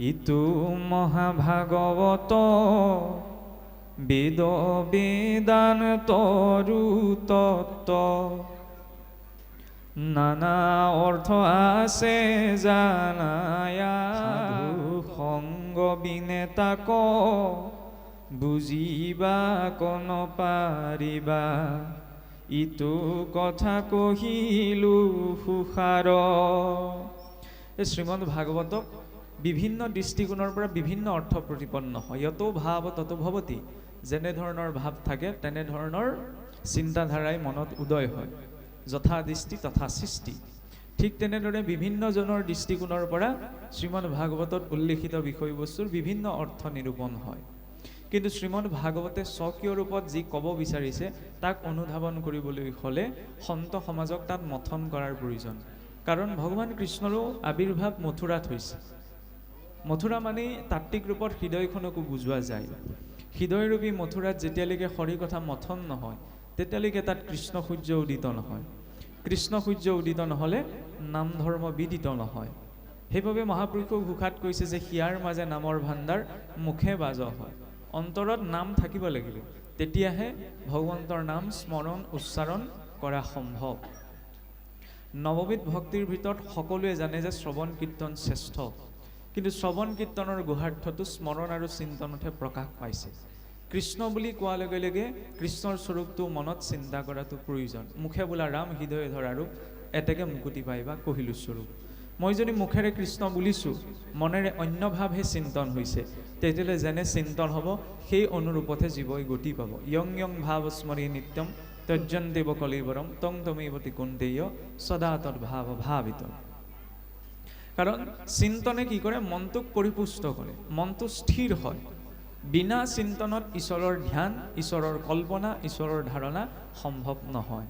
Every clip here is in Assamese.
ইটো মহাভাগৱত বেদ বেদান্তৰু তত্ত্ব, নানা অৰ্থ আছে জানায়া, সাধু সংগ বিনে তাক বুজিবা কন পাৰিবা, ইটো কথা কহিলো সুসাৰ। এই শ্ৰীমদ ভাগৱতক বিভিন্ন দৃষ্টিকোণৰ পৰা বিভিন্ন অৰ্থ প্ৰতিপন্ন হয়। যত ভাৱ তত ভৱতি, যেনেধৰণৰ ভাৱ থাকে তেনেধৰণৰ চিন্তাধাৰাই মনত উদয় হয়। যথা দৃষ্টি তথা সৃষ্টি। ঠিক তেনেদৰে বিভিন্নজনৰ দৃষ্টিকোণৰ পৰা শ্ৰীমদ ভাগৱতত উল্লেখিত বিষয়বস্তুৰ বিভিন্ন অৰ্থ নিৰূপণ হয়। কিন্তু শ্ৰীমদ ভাগৱতে স্বকীয় ৰূপত যি ক'ব বিচাৰিছে তাক অনুধাৱন কৰিবলৈ হ'লে সন্ত সমাজক তাত মথন কৰাৰ প্ৰয়োজন। কাৰণ ভগৱান কৃষ্ণৰো আবিৰ্ভাৱ মথুৰাত হৈছে। মথুৰা মানে তাত্ত্বিক ৰূপত হৃদয়খনকো বুজোৱা যায়। হৃদয়ৰূপী মথুৰাত যেতিয়ালৈকে হৰি কথা মথন নহয় তেতিয়ালৈকে তাত কৃষ্ণ সূৰ্য উদিত নহয়। কৃষ্ণ সূৰ্য উদিত নহ'লে নাম ধৰ্ম বিদিত নহয়। সেইবাবে মহাপুৰুষে ঘোষাত কৈছে যে হিয়াৰ মাজে নামৰ ভাণ্ডাৰ মুখে বাজ হয়। অন্তৰত নাম থাকিব লাগিব, তেতিয়াহে ভগৱন্তৰ নাম স্মৰণ উচ্চাৰণ কৰা সম্ভৱ। নৱবিধ ভক্তিৰ ভিতৰত সকলোৱে জানে যে শ্ৰৱণ কীৰ্তন শ্ৰেষ্ঠ, কিন্তু শ্ৰৱণ কীৰ্তনৰ গুহাৰ্থটো স্মৰণ আৰু চিন্তনতহে প্ৰকাশ পাইছে। কৃষ্ণ বুলি কোৱাৰ লগে লগে কৃষ্ণৰ স্বৰূপটো মনত চিন্তা কৰাটো প্ৰয়োজন। মুখে বোলা ৰাম হৃদয়ে ধৰা ৰূপ, এতেকে মুকুতি পাইবা কহিলো স্বৰূপ। মই যদি মুখেৰে কৃষ্ণ বুলিছোঁ, মনেৰে অন্য ভাৱহে চিন্তন হৈছে, তেতিয়াহ'লে যেনে চিন্তন হ'ব সেই অনুৰূপতহে জীৱই গতি পাব। য়ং য়ং ভাৱ স্মৰি নিত্যম তজ্জন্দেৱ কলিবৰম তং তমেৱতি কুন্তেয় সদা তদ্ভাৱ ভাবিত। কাৰণ চিন্তনে কি কৰে? মনটোক পৰিপুষ্ট কৰে, মনটো স্থিৰ হয়। বিনা চিন্তনত ঈশ্বৰৰ ধ্যান, ঈশ্বৰৰ কল্পনা, ঈশ্বৰৰ ধাৰণা সম্ভৱ নহয়।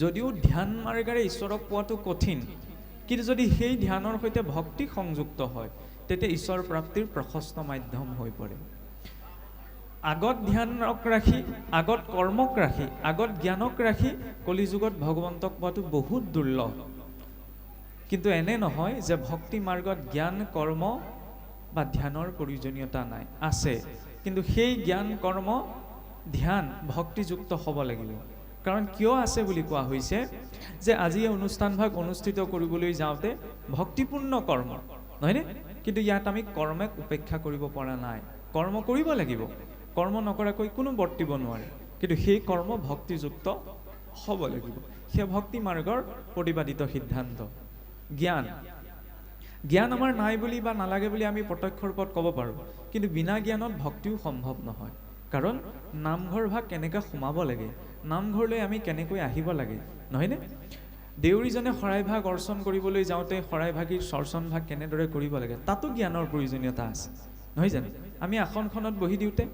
যদিও ধ্যান মাৰ্গেৰে ঈশ্বৰক পোৱাটো কঠিন, কিন্তু যদি সেই ধ্যানৰ সৈতে ভক্তি সংযুক্ত হয় তেতিয়া ঈশ্বৰ প্ৰাপ্তিৰ প্ৰশস্ত মাধ্যম হৈ পৰে। আগত ধ্যানক ৰাখি, আগত কৰ্মক ৰাখি, আগত জ্ঞানক ৰাখি কলিযুগত ভগৱন্তক পোৱাটো বহুত দুৰ্লভ। কিন্তু এনে নহয় যে ভক্তি মাৰ্গত জ্ঞান কৰ্ম বা ধ্যানৰ প্ৰয়োজনীয়তা নাই, আছে। কিন্তু সেই জ্ঞান কৰ্ম ধ্যান ভক্তিযুক্ত হ'ব লাগিব। কাৰণ কিয় আছে বুলি কোৱা হৈছে যে আজি এই অনুষ্ঠানভাগ অনুষ্ঠিত কৰিবলৈ যাওঁতে ভক্তিপূৰ্ণ কৰ্ম, নহয়নে? কিন্তু ইয়াত আমি কৰ্মক উপেক্ষা কৰিব পৰা নাই। কৰ্ম কৰিব লাগিব, কৰ্ম নকৰাকৈ কোনো বৰ্তিব নোৱাৰে। কিন্তু সেই কৰ্ম ভক্তিযুক্ত হ'ব লাগিব। সেই ভক্তি মাৰ্গৰ প্ৰতিপাদিত সিদ্ধান্ত। জ্ঞান জ্ঞান আমাৰ নাই বুলি বা নালাগে বুলি আমি প্ৰত্যক্ষ ৰূপত ক'ব পাৰোঁ, কিন্তু বিনা জ্ঞানত ভক্তিও সম্ভৱ নহয়। কাৰণ নামঘৰ ভাগ কেনেকৈ সোমাব লাগে, নামঘৰলৈ আমি কেনেকৈ আহিব লাগে, নহয়নে? দেউৰীজনে শৰাইভাগ অৰ্চন কৰিবলৈ যাওঁতে শৰাইভাগীৰ চৰ্চন ভাগ কেনেদৰে কৰিব লাগে তাতো জ্ঞানৰ প্ৰয়োজনীয়তা আছে, নহয় জানো? আমি আসনখনত বহি দিওঁতে,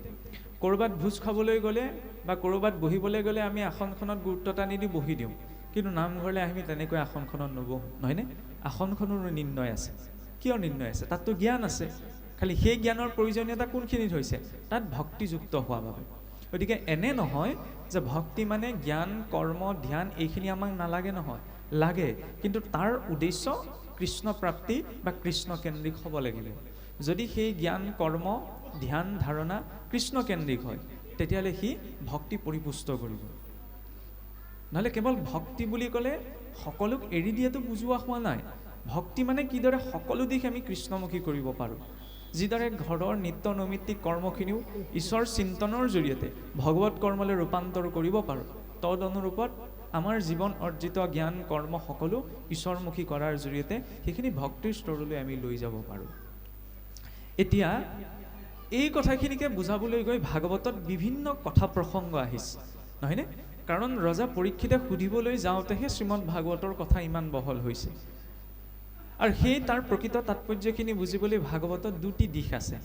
ক'ৰবাত ভোজ খাবলৈ গ'লে বা ক'ৰবাত বহিবলৈ গ'লে আমি আসনখনত গুৰুত্বতা নিদি বহি দিওঁ, কিন্তু নামঘৰলৈ আমি তেনেকৈ আসনখনত নবহোঁ, নহয়নে? আসনখনৰো নিৰ্ণয় আছে। কিয় নিৰ্ণয় আছে? তাততো জ্ঞান আছে। খালি সেই জ্ঞানৰ প্ৰয়োজনীয়তা কোনখিনিত হৈছে? তাত ভক্তিযুক্ত হোৱা বাবে। গতিকে এনে নহয় যে ভক্তি মানে জ্ঞান কৰ্ম ধ্যান এইখিনি আমাক নালাগে, নহয়, লাগে। কিন্তু তাৰ উদ্দেশ্য কৃষ্ণ প্ৰাপ্তি বা কৃষ্ণকেন্দ্ৰিক হ'ব লাগিব। যদি সেই জ্ঞান কৰ্ম ধ্যান ধাৰণা কৃষ্ণকেন্দ্ৰিক হয় তেতিয়াহ'লে সি ভক্তি পৰিপুষ্ট কৰিব। নহ'লে কেৱল ভক্তি বুলি ক'লে সকলোক এৰি দিয়াটো বুজোৱা হোৱা নাই। ভক্তি মানে কিদৰে সকলো দিশ আমি কৃষ্ণমুখী কৰিব পাৰোঁ। যিদৰে ঘৰৰ নিত্য নৈমিত্তিক কৰ্মখিনিও ঈশ্বৰ চিন্তনৰ জৰিয়তে ভগৱত কৰ্মলৈ ৰূপান্তৰ কৰিব পাৰোঁ, তদ অনুৰূপত আমাৰ জীৱন অৰ্জিত জ্ঞান কৰ্ম সকলো ঈশ্বৰমুখী কৰাৰ জৰিয়তে সেইখিনি ভক্তিৰ স্তৰলৈ আমি লৈ যাব পাৰোঁ। এতিয়া এই কথাখিনিকে বুজাবলৈ গৈ ভাগৱতত বিভিন্ন কথা প্ৰসংগ আহিছে, নহয়নে? কাৰণ ৰজা পৰীক্ষিতে সুধিবলৈ যাওঁতেহে শ্ৰীমদ ভাগৱতৰ কথা ইমান বহল হৈছে। আৰু সেই তাৰ প্ৰকৃত তাৎপৰ্যখিনি বুজিবলৈ ভাগৱতত দুটি দিশ আছে।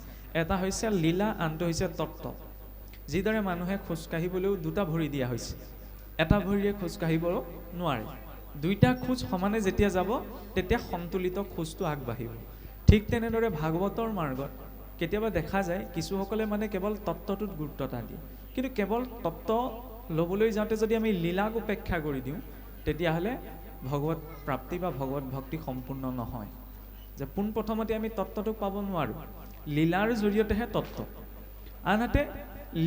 এটা হৈছে লীলা, আনটো হৈছে তত্ত্ব। যিদৰে মানুহে খোজকাঢ়িবলৈও দুটা ভৰি দিয়া হৈছে, এটা ভৰিৰে খোজকাঢ়িব নোৱাৰে। দুইটা খোজ সমানে যেতিয়া যাব তেতিয়া সন্তুলিত খোজটো আগবাঢ়িব। ঠিক তেনেদৰে ভাগৱতৰ মাৰ্গত কেতিয়াবা দেখা যায় কিছুসকলে মানে কেৱল তত্ত্বটোত গুৰুত্বতা দিয়ে, কিন্তু কেৱল তত্ত্ব ল'বলৈ যাওঁতে যদি আমি লীলাক উপেক্ষা কৰি দিওঁ তেতিয়াহ'লে ভগৱত প্ৰাপ্তি বা ভগৱত ভক্তি সম্পূৰ্ণ নহয়। যে পোনপ্ৰথমতে আমি তত্ত্বটোক পাব নোৱাৰোঁ, লীলাৰ জৰিয়তেহে তত্ত্ব। আনহাতে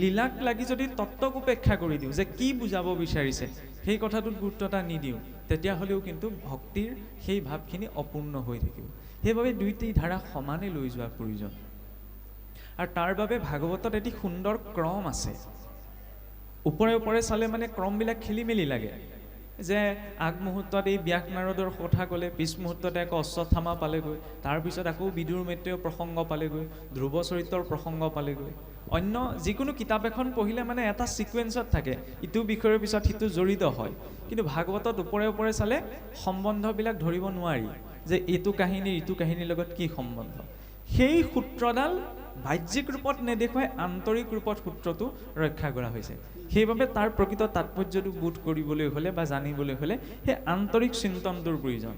লীলাক লাগি যদি তত্ত্বক উপেক্ষা কৰি দিওঁ, যে কি বুজাব বিচাৰিছে সেই কথাটোত গুৰুত্ব এটা নিদিওঁ, তেতিয়াহ'লেও কিন্তু ভক্তিৰ সেই ভাৱখিনি অপূৰ্ণ হৈ থাকিব। সেইবাবে দুইটি ধাৰা সমানে লৈ যোৱাৰ প্ৰয়োজন। আৰু তাৰ বাবে ভাগৱতত এটি সুন্দৰ ক্ৰম আছে। ওপৰে ওপৰে চালে মানে ক্ৰমবিলাক খেলি মেলি লাগে, যে আগমুহূৰ্তত এই ব্যাস নাৰদৰ কথা ক'লে, পিছ মুহূৰ্ততে আকৌ অশ্বত্থামা পালেগৈ, তাৰপিছত আকৌ বিদুৰ মৈত্ৰেয়ৰ প্ৰসংগ পালেগৈ, ধ্ৰুৱ চৰিত্ৰৰ প্ৰসংগ পালেগৈ। অন্য যিকোনো কিতাপ এখন পঢ়িলে মানে এটা ছিকুৱেঞ্চত থাকে, ইটো বিষয়ৰ পিছত সিটো জড়িত হয়। কিন্তু ভাগৱতত ওপৰে ওপৰে চালে সম্বন্ধবিলাক ধৰিব নোৱাৰি, যে এইটো কাহিনী ইটো কাহিনীৰ লগত কি সম্বন্ধ। সেই সূত্ৰডাল বাহ্যিক ৰূপত নেদেখুৱাই আন্তৰিক ৰূপত সূত্ৰটো ৰক্ষা কৰা হৈছে। সেইবাবে তাৰ প্ৰকৃত তাৎপৰ্যটো বোধ কৰিবলৈ হ'লে বা জানিবলৈ হ'লে সেই আন্তৰিক চিন্তনটোৰ প্ৰয়োজন।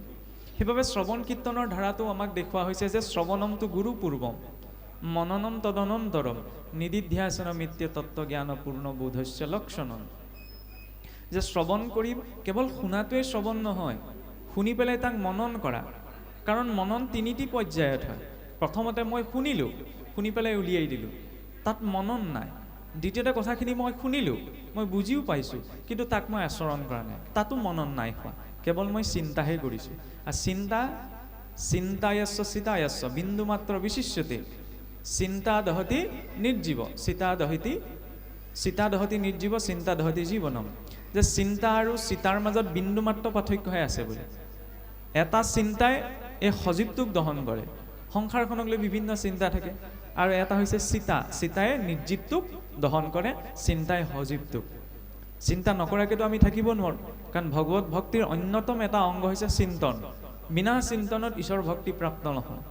সেইবাবে শ্ৰৱণ কীৰ্তনৰ ধাৰাটো আমাক দেখুওৱা হৈছে যে শ্ৰৱণমটো গুৰু পূৰ্বম, মননম তদনন্তৰম, নিদিধ্যাসন মিত্য তত্ত্বজ্ঞান পূৰ্ণ বোধস্য লক্ষণম। যে শ্ৰৱণ কৰি কেৱল শুনাটোৱে শ্ৰৱণ নহয়, শুনি পেলাই তাক মনন কৰা। কাৰণ মনন তিনিটি পৰ্যায়ত হয়। প্ৰথমতে মই শুনিলোঁ, শুনি পেলাই উলিয়াই দিলোঁ, তাত মনন নাই। দ্বিতীয়তে কথাখিনি মই শুনিলোঁ, মই বুজিও পাইছোঁ, কিন্তু তাক মই আচৰণ কৰা নাই, তাতো মনন নাই হোৱা, কেৱল মই চিন্তাহে কৰিছোঁ। আৰু চিন্তায়স্য চিতায়স্য বিন্দু মাত্ৰ বিশিষ্যতে, চিন্তা দহতি নিৰ্জীৱ চিতা দহতি নিৰ্জীৱ চিন্তা দহতি জীৱনম। যে চিন্তা আৰু চিতাৰ মাজত বিন্দু মাত্ৰ পাৰ্থক্যহে আছে বোলে। এটা চিন্তাই এই সজীৱটোক দহন কৰে, সংসাৰখনক লৈ বিভিন্ন চিন্তা থাকে। আৰু এটা হৈছে চিতাই নিৰ্জীৱটোক দহন কৰে, চিন্তাই সজীৱটোক। চিন্তা নকৰাকেতো আমি থাকিব নোৱাৰোঁ, কাৰণ ভগৱত ভক্তিৰ অন্যতম এটা অংগ হৈছে চিন্তন। বিনা চিন্তনত ঈশ্বৰ ভক্তি প্ৰাপ্ত নহয়।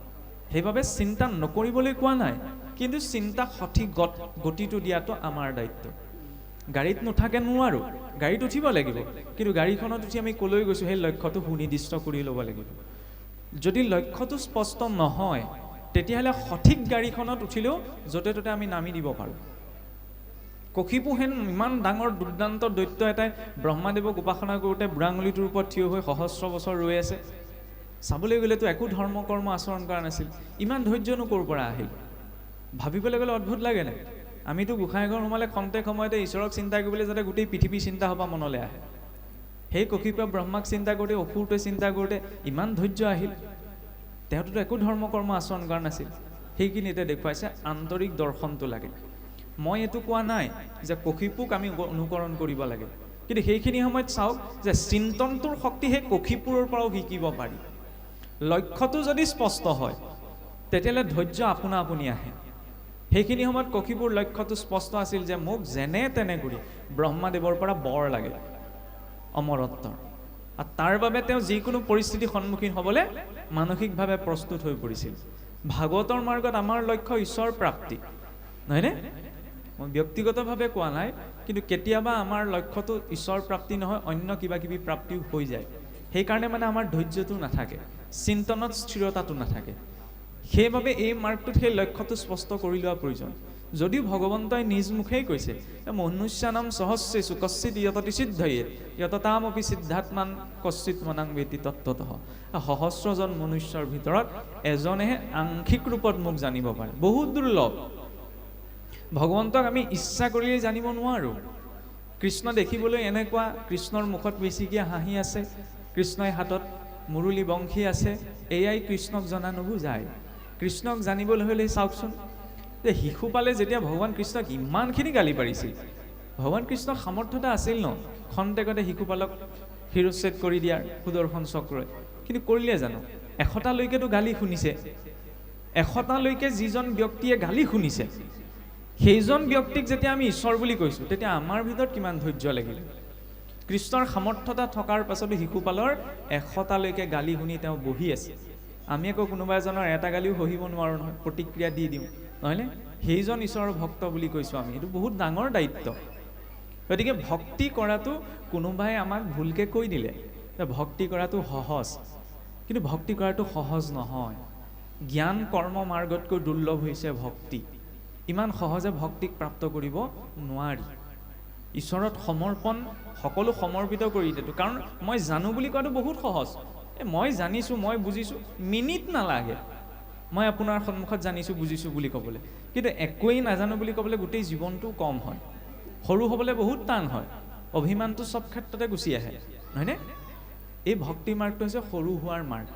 সেইবাবে চিন্তা নকৰিবলৈ কোৱা নাই, কিন্তু চিন্তাক সঠিক গতিটো দিয়াটো আমাৰ দায়িত্ব। গাড়ীত নুঠাকে নোৱাৰোঁ, গাড়ীত উঠিব লাগিব, কিন্তু গাড়ীখনত উঠি আমি ক'লৈ গৈছোঁ সেই লক্ষ্যটো সুনিৰ্দিষ্ট কৰি ল'ব লাগিব। যদি লক্ষ্যটো স্পষ্ট নহয়, তেতিয়াহ'লে সঠিক গাড়ীখনত উঠিলেও য'তে ত'তে আমি নামি দিব পাৰোঁ। কশিপুহেন ইমান ডাঙৰ দুৰ্দান্ত দৈত্য এটাই ব্ৰহ্মাদেৱক উপাসনা কৰোঁতে বুঢ়াঙুলিটোৰ ওপৰত থিয় হৈ সহস্ৰ বছৰ ৰৈ আছে। চাবলৈ গ'লেতো একো ধৰ্ম কৰ্ম আচৰণ কৰা নাছিল, ইমান ধৈৰ্যনো ক'ৰ পৰা আহিল? ভাবিবলৈ গ'লে অদ্ভুত লাগে নাই? আমিতো গোসাঁইঘৰ সোমালে খন্তেক সময়তে ঈশ্বৰক চিন্তা কৰিবলৈ যাতে গোটেই পৃথিৱী চিন্তা সভা মনলৈ আহে। সেই কশিপুৱে ব্ৰহ্মাক চিন্তা কৰোঁতে, অসুৰটোৱে চিন্তা কৰোঁতে ইমান ধৈৰ্য আহিল। তেওঁতো একো ধৰ্ম কৰ্ম আচৰণ কৰা নাছিল। সেইখিনিতে দেখুৱাইছে আন্তৰিক দৰ্শনটো লাগে। মই এইটো কোৱা নাই যে কশিপুক আমি অনুকৰণ কৰিব লাগে, কিন্তু সেইখিনি সময়ত চাওক যে চিন্তনটোৰ শক্তি সেই কশিপুৰৰ পৰাও শিকিব পাৰি। লক্ষ্যটো যদি স্পষ্ট হয়, তেতিয়াহ'লে ধৈৰ্য আপোনা আপুনি আহে। সেইখিনি সময়ত কশিপুৰ লক্ষ্যটো স্পষ্ট আছিল যে মোক যেনে তেনে কৰি ব্ৰহ্মাদেৱৰ পৰা বৰ লাগে, অমৰত্বৰ। আৰু তাৰ বাবে তেওঁ যিকোনো পৰিস্থিতিৰ সন্মুখীন হ'বলৈ মানসিকভাৱে প্ৰস্তুত হৈ পৰিছিল। ভাগৱতৰ মাৰ্গত আমাৰ লক্ষ্য ঈশ্বৰ প্ৰাপ্তি, নহয়নে? মই ব্যক্তিগতভাৱে কোৱা নাই, কিন্তু কেতিয়াবা আমাৰ লক্ষ্যটো ঈশ্বৰ প্ৰাপ্তি নহয়, অন্য কিবা কিবি প্ৰাপ্তিও হৈ যায়। সেইকাৰণে মানে আমাৰ ধৈৰ্যটো নাথাকে, চিন্তনত স্থিৰতাটো নাথাকে। সেইবাবে এই মাৰ্গটোত সেই লক্ষ্যটো স্পষ্ট কৰি লোৱা প্ৰয়োজন। যদিও ভগৱন্তই নিজ মুখেই কৈছে, মনুষ্যানাম সহস্ৰেষু কশ্চিৎ যততি সিদ্ধয়ে যততামপি সিদ্ধাত্মান কশ্চিৎ মনাং বেতি তত্ত্বতঃ। সহস্ৰজন মনুষ্যৰ ভিতৰত এজনেহে আংশিক ৰূপত মোক জানিব পাৰে, বহুত দুৰ্লভ। ভগৱন্তক আমি ইচ্ছা কৰিলে জানিব নোৱাৰোঁ। কৃষ্ণ দেখিবলৈ এনেকুৱা, কৃষ্ণৰ মুখত বেছিকৈ হাঁহি আছে, কৃষ্ণই হাতত মুৰুলী বংশী আছে, এয়াই কৃষ্ণক জনা নুবুজায়। কৃষ্ণক জানিবলৈ হ'লে চাওকচোন, যে শিশুপালে যেতিয়া ভগৱান কৃষ্ণক ইমানখিনি গালি পাৰিছিল, ভগৱান কৃষ্ণৰ সামৰ্থ্যতা আছিল ন খন্তেকতে শিশুপালক শিৰচ্ছেদ কৰি দিয়াৰ সুদৰ্শন চক্ৰই, কিন্তু কৰিলে জানো? 100টালৈকেতো গালি শুনিছে। 100টালৈকে যিজন ব্যক্তিয়ে গালি শুনিছে, সেইজন ব্যক্তিক যেতিয়া আমি ঈশ্বৰ বুলি কৈছোঁ, তেতিয়া আমাৰ ভিতৰত কিমান ধৈৰ্য লাগিল? কৃষ্ণৰ সামৰ্থ্যতা থকাৰ পাছতো শিশুপালৰ 100টালৈকে গালি শুনি তেওঁ বহি আছে। আমি আকৌ কোনোবা এজনৰ এটা গালিও সহিব নোৱাৰোঁ নহয়, প্ৰতিক্ৰিয়া দি দিওঁ, নহয়নে? সেইজন ঈশ্বৰৰ ভক্ত বুলি কৈছোঁ আমি, এইটো বহুত ডাঙৰ দায়িত্ব। গতিকে ভক্তি কৰাটো কোনোবাই আমাক ভুলকৈ কৈ দিলে যে ভক্তি কৰাটো সহজ, কিন্তু ভক্তি কৰাটো সহজ নহয়। জ্ঞান কৰ্ম মাৰ্গতকৈ দুৰ্লভ হৈছে ভক্তি। ইমান সহজে ভক্তিক প্ৰাপ্ত কৰিব নোৱাৰি। ঈশ্বৰৰ সমৰ্পণ সকলো সমৰ্পিত কৰি দিয়েতো, কাৰণ মই জানো বুলি কোৱাটো বহুত সহজ, মই জানিছোঁ, মই বুজিছোঁ, মিনিট নালাগে মই আপোনাৰ সন্মুখত জানিছোঁ বুজিছোঁ বুলি ক'বলৈ। কিন্তু একোৱেই নাজানো বুলি ক'বলৈ গোটেই জীৱনটো কম হয়। সৰু হ'বলৈ বহুত টান হয়, অভিমানটো চব ক্ষেত্ৰতে গুচি আহে, নহয়নে? এই ভক্তি মাৰ্গটো হৈছে সৰু হোৱাৰ মাৰ্গ।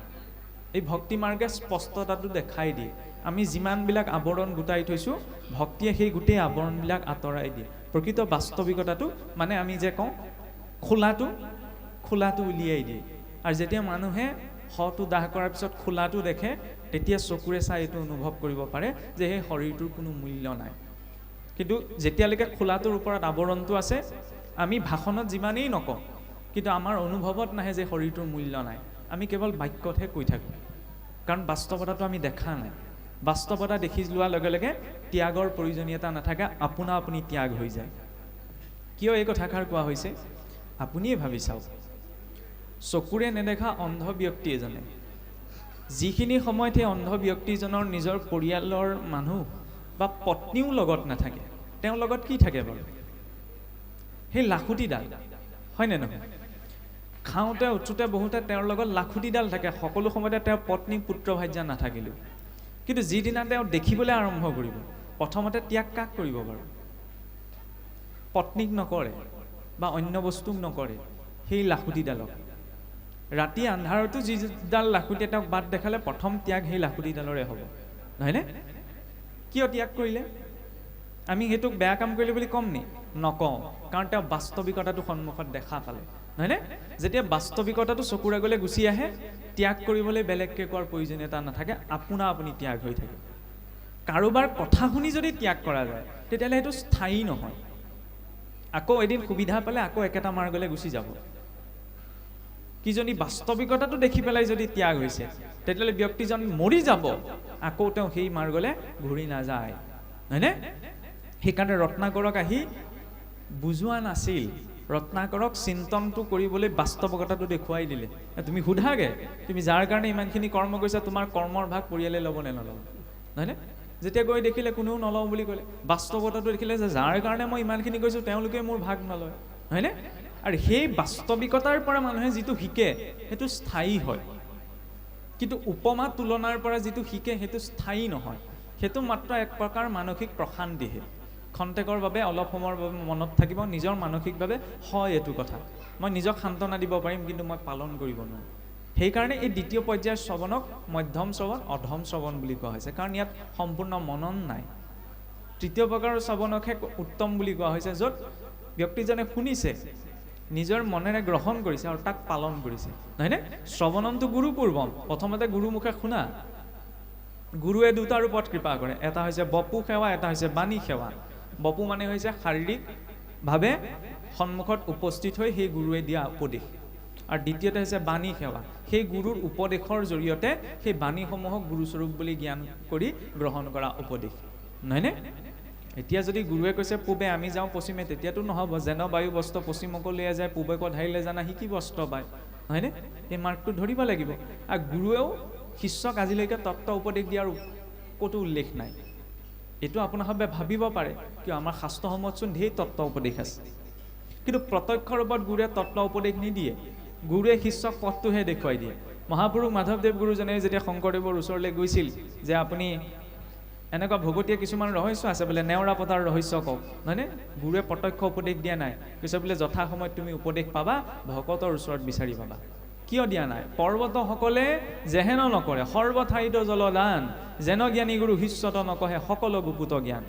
এই ভক্তি মাৰ্গে স্পষ্টতাটো দেখাই দিয়ে। আমি যিমানবিলাক আৱৰণ গোটাই থৈছোঁ, ভক্তিয়ে সেই গোটেই আৱৰণবিলাক আঁতৰাই দিয়ে। প্ৰকৃত বাস্তৱিকতাটো মানে আমি যে কওঁ খোলাটো উলিয়াই দিয়ে। আৰু যেতিয়া মানুহে শটো দাহ কৰাৰ পিছত খোলাটো দেখে, তেতিয়া চকুৰে চাই এইটো অনুভৱ কৰিব পাৰে যে সেই শৰীৰটোৰ কোনো মূল্য নাই। কিন্তু যেতিয়ালৈকে খোলাটোৰ ওপৰত আৱৰণটো আছে, আমি ভাষণত যিমানেই নকওঁ, কিন্তু আমাৰ অনুভৱত নাহে যে শৰীৰটোৰ মূল্য নাই। আমি কেৱল বাক্যতহে কৈ থাকোঁ, কাৰণ বাস্তৱতাটো আমি দেখা নাই। বাস্তৱতা দেখি লোৱাৰ লগে লগে ত্যাগৰ প্ৰয়োজনীয়তা নাথাকে, আপোনা আপুনি ত্যাগ হৈ যায়। কিয় এই কথাষাৰ কোৱা হৈছে আপুনিয়ে ভাবি চাওক। চকুৰে নেদেখা অন্ধ ব্যক্তি এজনে যিখিনি সময়ত সেই অন্ধ ব্যক্তিজনৰ নিজৰ পৰিয়ালৰ মানুহ বা পত্নীও লগত নাথাকে, তেওঁৰ লগত কি থাকে বাৰু? সেই লাখুটিডাল, হয়নে নহয়? খাওঁতে উঠোতে বহুতে তেওঁৰ লগত লাখুটিডাল থাকে, সকলো সময়তে তেওঁৰ পত্নী পুত্ৰ ভাৰ্যা নাথাকিলেও। কিন্তু যিদিনা তেওঁ দেখিবলৈ আৰম্ভ কৰিব, প্ৰথমতে ত্যাগ কাক কৰিব বাৰু? পত্নীক নকৰে বা অন্য বস্তুক নকৰে, সেই লাখুটিডালক। ৰাতি আন্ধাৰতো যিডাল লাখুটিয়ে তেওঁক বাট দেখালে, প্ৰথম ত্যাগ সেই লাখুটিডালৰে হ'ব, নহয়নে? কিয় ত্যাগ কৰিলে? আমি সেইটোক বেয়া কাম কৰিলে বুলি ক'ম নি? নকওঁ, কাৰণ তেওঁ বাস্তৱিকতাটো সন্মুখত দেখা পালে, নহয়নে? যেতিয়া বাস্তৱিকতাটো চকুৰ আগলৈ গুচি আহে, ত্যাগ কৰিবলৈ বেলেগকৈ কোৱাৰ প্ৰয়োজনীয়তা নাথাকে, আপোনা আপুনি ত্যাগ হৈ থাকে। কাৰোবাৰ কথা শুনি যদি ত্যাগ কৰা যায়, তেতিয়াহ'লে সেইটো স্থায়ী নহয়। আকৌ এদিন সুবিধা পালে আকৌ একেটা মাৰ্গলৈ গুচি যাব। কিজনী বাস্তৱিকতাটো দেখি পেলাই যদি ত্যাগ হৈছে, তেতিয়াহ'লে ব্যক্তিজন মৰি যাব, আকৌ তেওঁ সেই মাৰ্গলৈ ঘূৰি নাযায়, হয়নে? সেইকাৰণে ৰত্নাকৰক আহি বুজোৱা নাছিল, ৰত্নাকৰক চিন্তনটো কৰিবলৈ বাস্তৱিকতাটো দেখুৱাই দিলে। তুমি সোধাগে, তুমি যাৰ কাৰণে ইমানখিনি কৰ্ম কৰিছা, তোমাৰ কৰ্মৰ ভাগ পৰিয়ালে ল'ব নে নল'ব, নহয়নে? যেতিয়া গৈ দেখিলে কোনেও নলওঁ বুলি ক'লে, বাস্তৱতাটো দেখিলে যে যাৰ কাৰণে মই ইমানখিনি কৰিছোঁ তেওঁলোকে মোৰ ভাগ নলয়, হয়নে? আৰু সেই বাস্তৱিকতাৰ পৰা মানুহে যিটো শিকে সেইটো স্থায়ী হয়, কিন্তু উপমা তুলনাৰ পৰা যিটো শিকে সেইটো স্থায়ী নহয়। সেইটো মাত্ৰ এক প্ৰকাৰ মানসিক প্ৰশান্তিহে, খন্তেকৰ বাবে অলপ সময়ৰ বাবে মনত থাকিব, নিজৰ মানসিকভাৱে হয় এইটো কথা, মই নিজক সান্তনা দিব পাৰিম, কিন্তু মই পালন কৰিব নোৱাৰোঁ। সেইকাৰণে এই দ্বিতীয় পৰ্যায়ৰ শ্ৰৱণক মধ্যম শ্ৰৱণ, অধম শ্ৰৱণ বুলি কোৱা হৈছে, কাৰণ ইয়াত সম্পূৰ্ণ মনন নাই। তৃতীয় প্ৰকাৰৰ শ্ৰৱণকহে উত্তম বুলি কোৱা হৈছে, য'ত ব্যক্তিজনে শুনিছে, নিজৰ মনেৰে গ্ৰহণ কৰিছে আৰু তাক পালন কৰিছে, নহয়নে? শ্ৰৱণনটো গুৰুপূৰ্বম, প্ৰথমতে গুৰুমুখে শুনা। গুৰুৱে দুটা ৰূপত কৃপা কৰে, এটা হৈছে বপু সেৱা, এটা হৈছে বাণী সেৱা। বপু মানে হৈছে শাৰীৰিকভাৱে সন্মুখত উপস্থিত হৈ সেই গুৰুৱে দিয়া উপদেশ, আৰু দ্বিতীয়তে হৈছে বাণী সেৱা, সেই গুৰুৰ উপদেশৰ জৰিয়তে সেই বাণীসমূহক গুৰুস্বৰূপ বুলি জ্ঞান কৰি গ্ৰহণ কৰা উপদেশ, নহয়নে? এতিয়া যদি গুৰুৱে কৈছে পূবে আমি যাওঁ পশ্চিমে, তেতিয়াতো নহ'ব। যেন বায়ু বস্ত্ৰ পশ্চিমকলৈ যায়, পূবেক ধাৰিলে জানা সি কি বস্ত্ৰ পায়, হয়নে? সেই মাৰ্গটো ধৰিব লাগিব। আৰু গুৰুৱেও শিষ্যক আজিলৈকে তত্ত্ব উপদেশ দিয়াৰ ক'তো উল্লেখ নাই। এইটো আপোনালোকে ভাবিব পাৰে, কিয় আমাৰ শাস্ত্ৰসমূহতচোন ঢেৰ তত্ত্ব উপদেশ আছে, কিন্তু প্ৰত্যক্ষ ৰূপত গুৰুৱে তত্ত্ব উপদেশ নিদিয়ে, গুৰুৱে শিষ্যক পথটোহে দেখুৱাই দিয়ে। মহাপুৰুষ মাধৱদেৱ গুৰুজনে যেতিয়া শংকৰদেৱৰ ওচৰলৈ গৈছিল যে আপুনি এনেকুৱা ভগতীয়া কিছুমান ৰহস্য আছে বোলে, নেওৰা পতাৰ ৰহস্য কওক, নহয়নে? গুৰুৱে প্ৰত্যক্ষ উপদেশ দিয়া নাই, কৈছে বোলে যথা সময়ত তুমি উপদেশ পাবা, ভকতৰ ওচৰত বিচাৰি পাবা। কিয় দিয়া নাই? পৰ্বতসকলে যেহেন নকৰে সৰ্বঠাইত জলদান, যেন জ্ঞানী গুৰু শিষ্যত নকহে সকলো গুপুত জ্ঞান।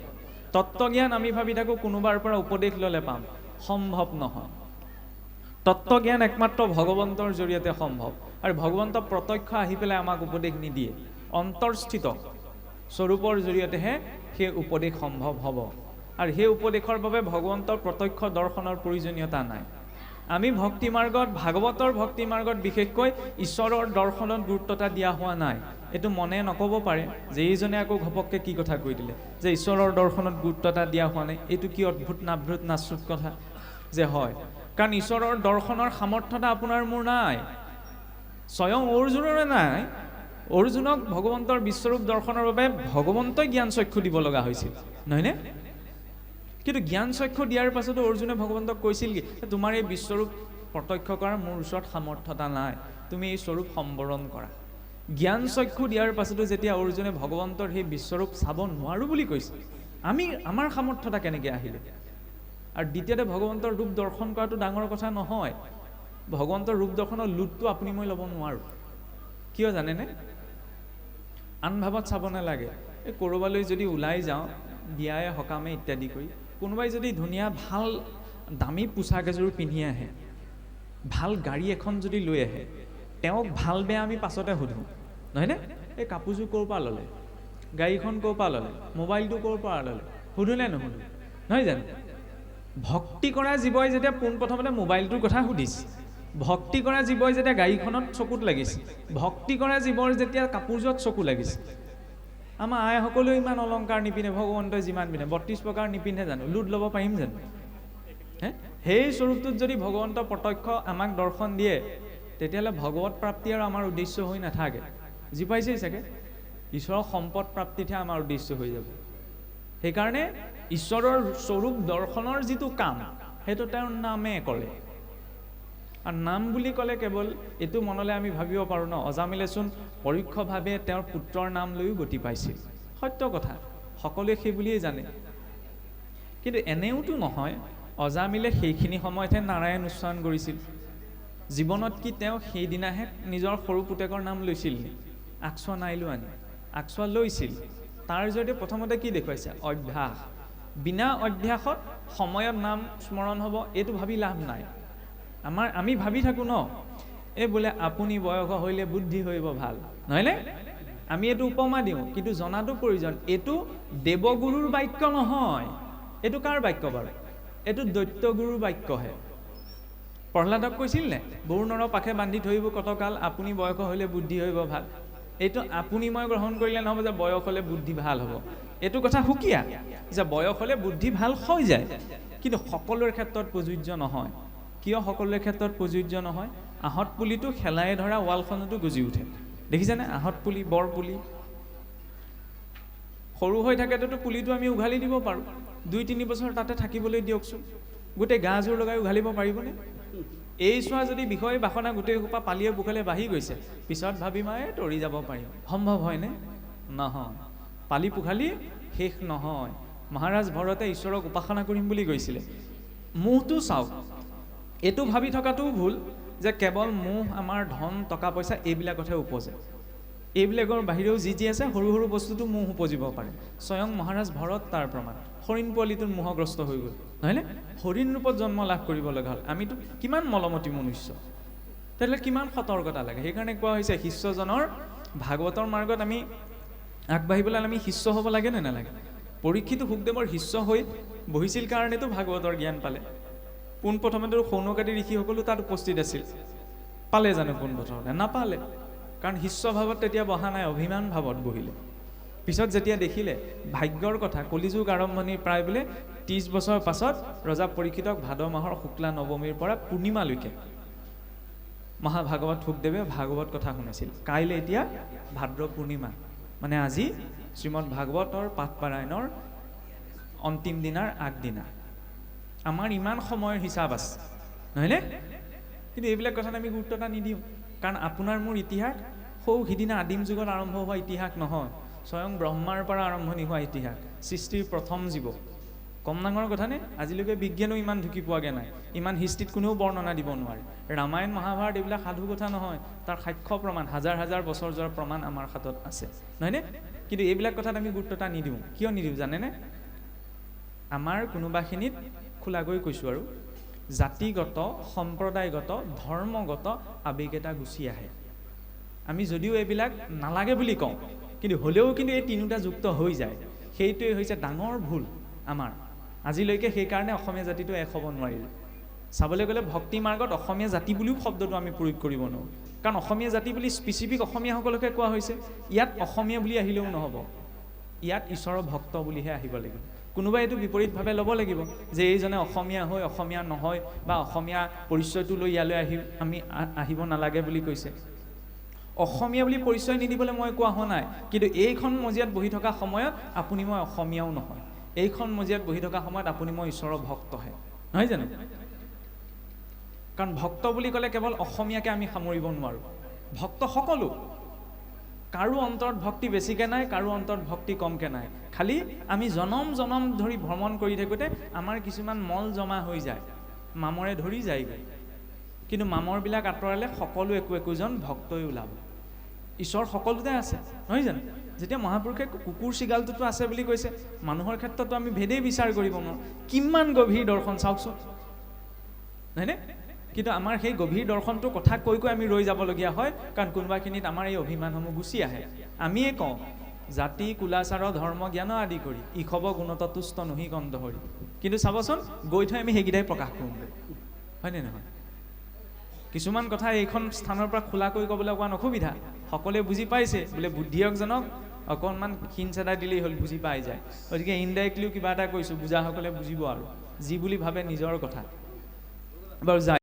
তত্ত্বজ্ঞান আমি ভাবি থাকোঁ কোনোবাৰ পৰা উপদেশ ল'লে পাম, সম্ভৱ নহয়। তত্ত্বজ্ঞান একমাত্ৰ ভগৱন্তৰ জৰিয়তে সম্ভৱ, আৰু ভগৱন্ত প্ৰত্যক্ষ আহি পেলাই আমাক উপদেশ নিদিয়ে, অন্তৰস্থিত স্বৰূপৰ জৰিয়তেহে সেই উপদেশ সম্ভৱ হ'ব, আৰু সেই উপদেশৰ বাবে ভগৱন্তৰ প্ৰত্যক্ষ দৰ্শনৰ প্ৰয়োজনীয়তা নাই। আমি ভক্তি মাৰ্গত, ভাগৱতৰ ভক্তি মাৰ্গত বিশেষকৈ ঈশ্বৰৰ দৰ্শনত গুৰুত্বতা দিয়া হোৱা নাই। এইটো মনে নক'ব পাৰে যে এইজনে আকৌ ঘপককৈ কি কথা কৈ দিলে যে ঈশ্বৰৰ দৰ্শনত গুৰুত্বতা দিয়া হোৱা নাই। এইটো কি অদ্ভুত নাভূত নাশ্ৰুত কথা যে হয়, কাৰণ ঈশ্বৰৰ দৰ্শনৰ সামৰ্থ্যতা আপোনাৰ মোৰ নাই, স্বয়ং অৰ্জুনৰে নাই। অৰ্জুনক ভগৱন্তৰ বিশ্বৰূপ দৰ্শনৰ বাবে ভগৱন্তই জ্ঞান চক্ষু দিব লগা হৈছিল, নহয়নে? কিন্তু জ্ঞান চক্ষু দিয়াৰ পাছতো অৰ্জুনে ভগৱন্তক কৈছিল কি, তোমাৰ এই বিশ্বৰূপ প্ৰত্যক্ষ কৰাৰ মোৰ ওচৰত সামৰ্থ্যতা নাই, তুমি এই স্বৰূপ সম্বৰণ কৰা। জ্ঞান চক্ষু দিয়াৰ পাছতো যেতিয়া অৰ্জুনে ভগৱন্তৰ সেই বিশ্বৰূপ চাব নোৱাৰোঁ বুলি কৈছে, আমাৰ সামৰ্থ্যতা কেনেকৈ আহিলে? আৰু দ্বিতীয়তে ভগৱন্তৰ ৰূপ দৰ্শন কৰাটো ডাঙৰ কথা নহয়। ভগৱন্তৰ ৰূপ দৰ্শনৰ লুটটো আপুনি মই ল'ব নোৱাৰোঁ। কিয় জানেনে? আন ভাৱত চাব নালাগে। এই ক'ৰবালৈ যদি ওলাই যাওঁ, বিয়াই সকামে ইত্যাদি কৰি, কোনোবাই যদি ধুনীয়া ভাল দামী পোছাক এযোৰ পিন্ধি আহে, ভাল গাড়ী এখন যদি লৈ আহে, তেওঁক ভাল বেয়া আমি পাছতে সুধোঁ, নহয়নে? এই কাপোৰযোৰ ক'ৰ পৰা ল'লে, গাড়ীখন ক'ৰ পৰা ল'লে, মোবাইলটো ক'ৰ পৰা ল'লে, সুধোনে নুসুধো? নহয় জানো? ভক্তি কৰা জীৱই যেতিয়া পোনপ্ৰথমতে মোবাইলটোৰ কথা সুধিছে, ভক্তি কৰা জীৱই যেতিয়া গাড়ীখনত চকুত লাগিছে, ভক্তি কৰা জীৱৰ যেতিয়া কাপোৰযোৰত চকু লাগিছে। আমাৰ আইসকলেও ইমান অলংকাৰ নিপিন্ধে, ভগৱন্তই যিমান পিন্ধে 32 প্ৰকাৰ নিপিন্ধে জানো? লুট ল'ব পাৰিম জানো? সেই স্বৰূপটোত যদি ভগৱন্ত প্ৰত্যক্ষ আমাক দৰ্শন দিয়ে, তেতিয়াহ'লে ভগৱত প্ৰাপ্তি আৰু আমাৰ উদ্দেশ্য হৈ নাথাকে। বুজি পাইছেই চাগে? ঈশ্বৰৰ সম্পদ প্ৰাপ্তিতহে আমাৰ উদ্দেশ্য হৈ যাব। সেইকাৰণে ঈশ্বৰৰ স্বৰূপ দৰ্শনৰ যিটো কাম, সেইটো তেওঁৰ নামে কৰে। আৰু নাম বুলি ক'লে কেৱল এইটো মনলৈ আমি ভাবিব পাৰোঁ ন, অজামিলেচোন পৰোক্ষভাৱে তেওঁৰ পুত্ৰৰ নাম লৈও গতি পাইছিল। সত্য কথা, সকলোৱে সেই বুলিয়েই জানে। কিন্তু এনেওতো নহয়, অজামিলে সেইখিনি সময়তহে নাৰায়ণ উচ্চাৰণ কৰিছিল। জীৱনত কি তেওঁ সেইদিনাহে নিজৰ সৰু পুতেকৰ নাম লৈছিল নি? আকচোৱা নাই লোৱা নি? আকচোৱা লৈছিল। তাৰ জৰিয়তে প্ৰথমতে কি দেখুৱাইছে? অভ্যাস। বিনা অভ্যাসত সময়ত নাম স্মৰণ হ'ব, এইটো ভাবি লাভ নাই। আমি ভাবি থাকোঁ ন, এই বোলে আপুনি বয়স হ'লে বুদ্ধি কৰিব ভাল, নহয়নে? আমি এইটো উপমা দিওঁ, কিন্তু জনাটো প্ৰয়োজন। এইটো দেৱগুৰুৰ বাক্য নহয়। এইটো কাৰ বাক্য বাৰু? এইটো দৈত্যগুৰুৰ বাক্যহে। প্ৰহ্লাদক কৈছিল নে, বৰু নৰ পাখে বান্ধি থৈব কতকাল, আপুনি বয়স হ'লে বুদ্ধি হ'ব ভাল। এইটো আপুনি মই গ্ৰহণ কৰিলে নহ'ব যে বয়স হ'লে বুদ্ধি ভাল হ'ব। এইটো কথা সুকীয়া যে বয়স হ'লে বুদ্ধি ভাল হৈ যায়, কিন্তু সকলোৰে ক্ষেত্ৰত প্ৰযোজ্য নহয়। কিয় সকলোৰে ক্ষেত্ৰত প্ৰযোজ্য নহয়? আহঁত পুলিটো খেলাই ধৰা ৱালখনতো গজি উঠে, দেখিছেনে? আহঁত পুলি, বৰ পুলি সৰু হৈ থাকেতো পুলিটো আমি উঘালি দিব পাৰোঁ। 2-3 বছৰ তাতে থাকিবলৈ দিয়কচোন, গোটেই গাজোৰ লগাই উঘালিব পাৰিবনে? এই চোৱা যদি বিষয় বাসনা গোটেই সোপা পালিয়ে বুখালে বাঢ়ি গৈছে, পিছত ভাবিম তৰি যাব পাৰিম। সম্ভৱ হয়নে? নহয়। পালি পোখালি শেষ নহয়। মহাৰাজ ভৰতে ঈশ্বৰক উপাসনা কৰিম বুলি কৈছিলে। মোহটো চাওক, এইটো ভাবি থকাটোও ভুল যে কেৱল মোহ, আমাৰ ধন টকা পইচা এইবিলাকতহে উপজে। এইবিলাকৰ বাহিৰেও যি যি আছে সৰু সৰু বস্তুটো মোহ উপজিব পাৰে। স্বয়ং মহাৰাজ ভৰত তাৰ প্ৰমাণ। হৰিণ পোৱালিটোত মোহগ্ৰস্ত হৈ গ'ল, নহয়নে? হৰিণ ৰূপত জন্ম লাভ কৰিব লগা হ'ল। আমিতো কিমান মলমতী মনুষ্য, তেতিয়াহ'লে কিমান সতৰ্কতা লাগে। সেইকাৰণে কোৱা হৈছে শিষ্যজনৰ ভাগৱতৰ মাৰ্গত আমি আগবাঢ়িবলৈ আমি শিষ্য হ'ব লাগে নে নালাগে? পৰীক্ষিতো শুকদেৱৰ শিষ্য হৈ বহিছিল কাৰণেতো ভাগৱতৰ জ্ঞান পালে। পোনপ্ৰথমেতো সৌনকাদি ঋষিসকলো তাত উপস্থিত আছিল। পালে জানো পোনপ্ৰথমতে? নাপালে। কাৰণ শিষ্য ভাৱত তেতিয়া বহা নাই, অভিমান ভাৱত বহিলে। পিছত যেতিয়া দেখিলে ভাগ্যৰ কথা, কলিযুগ আৰম্ভণিৰ প্ৰায় বোলে 30 বছৰ পাছত ৰজা পৰীক্ষিতক ভাদ মাহৰ শুক্লা নৱমীৰ পৰা পূৰ্ণিমালৈকে মহাভাগৱত শুকদেৱে ভাগৱত কথা শুনাইছিল। কাইলৈ এতিয়া ভাদ্ৰ পূৰ্ণিমা, মানে আজি শ্ৰীমদ ভাগৱতৰ পাঠপাৰায়ণৰ অন্তিম দিনাৰ আগদিনা। আমাৰ ইমান সময়ৰ হিচাপ আছে, নহয়নে? কিন্তু এইবিলাক কথাত আমি গুৰুত্ব এটা নিদিওঁ। কাৰণ আপোনাৰ মোৰ ইতিহাস সৌ সিদিনা আদিম যুগত আৰম্ভ হোৱা ইতিহাস নহয়, স্বয়ং ব্ৰহ্মাৰ পৰা আৰম্ভণি হোৱা ইতিহাস। সৃষ্টিৰ প্ৰথম জীৱ। কম ডাঙৰ কথা নে? আজিলৈকে বিজ্ঞানেও ইমান ঢুকি পোৱাগৈ নাই। ইমান হিষ্ট্ৰীত কোনেও বৰ্ণনা দিব নোৱাৰে। ৰামায়ণ মহাভাৰত এইবিলাক সাধু কথা নহয়, তাৰ সাক্ষ্য প্ৰমাণ, হাজাৰ হাজাৰ বছৰ যোৱাৰ প্ৰমাণ আমাৰ হাতত আছে, নহয়নে? কিন্তু এইবিলাক কথাত আমি গুৰুত্ব এটা নিদিওঁ। কিয় নিদিওঁ জানেনে? আমাৰ কোনোবাখিনিত খোলাকৈ কৈছোঁ আৰু জাতিগত, সম্প্ৰদায়গত, ধৰ্মগত আৱেগ এটা গুচি আহে। আমি যদিও এইবিলাক নালাগে বুলি কওঁ, কিন্তু হ'লেও কিন্তু এই তিনিটা যুক্ত হৈ যায়। সেইটোৱে হৈছে ডাঙৰ ভুল আমাৰ আজিলৈকে। সেইকাৰণে অসমীয়া জাতিটো এক হ'ব নোৱাৰিলে। চাবলৈ গ'লে ভক্তি মাৰ্গত অসমীয়া জাতি বুলিও শব্দটো আমি প্ৰয়োগ কৰিব নোৱাৰোঁ। কাৰণ অসমীয়া জাতি বুলি স্পেচিফিক অসমীয়াসকলকে কোৱা হৈছে। ইয়াত অসমীয়া বুলি আহিলেও নহ'ব, ইয়াত ঈশ্বৰৰ ভক্ত বুলিহে আহিব লাগিব। কোনোবাই এইটো বিপৰীতভাৱে ল'ব লাগিব যে এইজনে অসমীয়া হৈ অসমীয়া নহয় বা অসমীয়া পৰিচয়টো লৈ ইয়ালৈ আমি আহিব নালাগে বুলি কৈছে। অসমীয়া বুলি পৰিচয় নিদিবলৈ মই কোৱা হোৱা নাই, কিন্তু এইখন মজিয়াত বহি থকা সময়ত আপুনি মই অসমীয়াও নহয়। এইখন মজিয়াত বহি থকা সময়ত আপুনি মই ঈশ্বৰৰ ভক্তহে, নহয় জানো? কাৰণ ভক্ত বুলি ক'লে কেৱল অসমীয়াকে আমি সামৰিব নোৱাৰোঁ। ভক্ত সকলো, কাৰো অন্তৰত ভক্তি বেছিকৈ নাই, কাৰো অন্তৰত ভক্তি কমকৈ নাই। খালি আমি জনম জনম ধৰি ভ্ৰমণ কৰি থাকোঁতে আমাৰ কিছুমান মল জমা হৈ যায়, মামৰে ধৰি যায়গৈ। কিন্তু মামৰবিলাক আঁতৰালে সকলো একোজন ভক্তই ওলাব। ঈশ্বৰ সকলোতে আছে, নহয় জানো? যেতিয়া মহাপুৰুষে কুকুৰ চিগালটোতো আছে বুলি কৈছে, মানুহৰ ক্ষেত্ৰতো আমি ভেদেই বিচাৰ কৰিব নোৱাৰোঁ। কিমান গভীৰ দৰ্শন চাওকচোন, নহয়নে? কিন্তু আমাৰ সেই গভীৰ দৰ্শনটো কথা কৈ কৈ আমি ৰৈ যাবলগীয়া হয়, কাৰণ কোনোবাখিনিত আমাৰ এই অভিমানসমূহ গুচি আহে। আমিয়ে কওঁ জাতি কুলাচাৰ ধৰ্ম জ্ঞান আদি কৰি ইখব গুণত তুষ্ট নহি কন্দহৰি, কিন্তু চাবচোন গৈ থৈ আমি সেইকেইটাই প্ৰকাশ কৰোঁগৈ, হয়নে নহয়? কিছুমান কথা এইখন স্থানৰ পৰা খোলাকৈ ক'বলৈ অকণমান অসুবিধা, সকলোৱে বুজি পাইছে বোলে বুদ্ধিয়কজনক অকণমান হিন চেদা দিলেই হ'ল, বুজি পাই যায়। গতিকে ইনডাইৰেক্টলিও কিবা এটা কৈছোঁ, বুজাসকলে বুজিব আৰু যি বুলি ভাবে নিজৰ কথা। বাৰু যায়।